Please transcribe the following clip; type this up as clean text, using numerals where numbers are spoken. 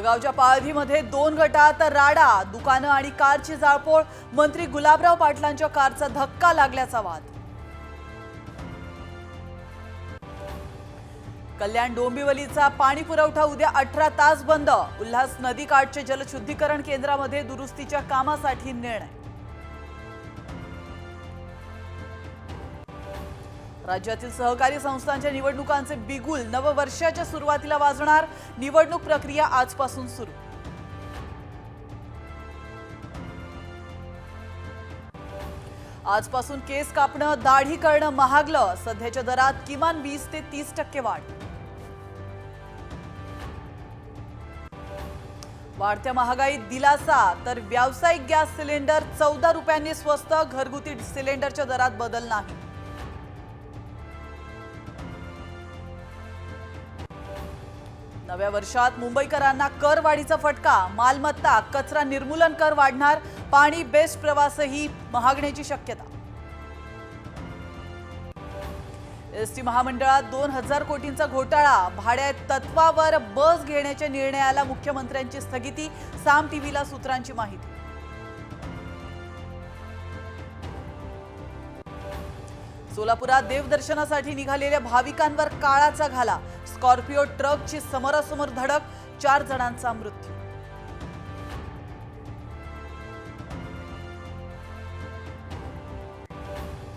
जळगावच्या पाळधीमध्ये 2 गटात राडा, दुकानं आणि कारची जाळपोळ, मंत्री गुलाबराव पाटलांच्या कारचा धक्का लागल्याचा वाद। कल्याण डोंबिवलीचा पाणी पुरवठा उद्या 18 तास बंद, उल्हास नदी काठचे जलशुद्धीकरण केंद्रामध्ये दुरुस्तीच्या कामासाठी निर्णय। राज्यातील सहकारी संस्थांच्या निवडणुकांचे बिगुल नववर्षाच्या सुरुवातीला वाजणार, निवडणूक प्रक्रिया आजपासून सुरू। आजपासून केस कापणं, दाढी करणं महागलं, सध्याच्या दरात किमान 20 ते 30% वाढ। वाढत्या महागाईत दिलासा, तर व्यावसायिक गॅस सिलेंडर 14 रुपयांनी स्वस्त, घरगुती सिलेंडरच्या दरात बदल नाही। नव्या वर्षात मुंबईकरांना करवाढीचा फटका, मालमत्ता, कचरा निर्मूलन कर वाढणार, पाणी, बेस्ट प्रवासही महागण्याची शक्यता। एसटी महामंडळात 2000 कोटींचा घोटाळा, भाड्यात तत्वावर बस घेण्याच्या निर्णयाला मुख्यमंत्र्यांची स्थगिती, साम टीव्हीला सूत्रांची माहिती। सोलापुरात देवदर्शनासाठी निघालेल्या भाविकांवर काळाचा घाला, स्कॉर्पिओ ट्रकची समोरासमोर धडक, 4 जणांचा मृत्यू।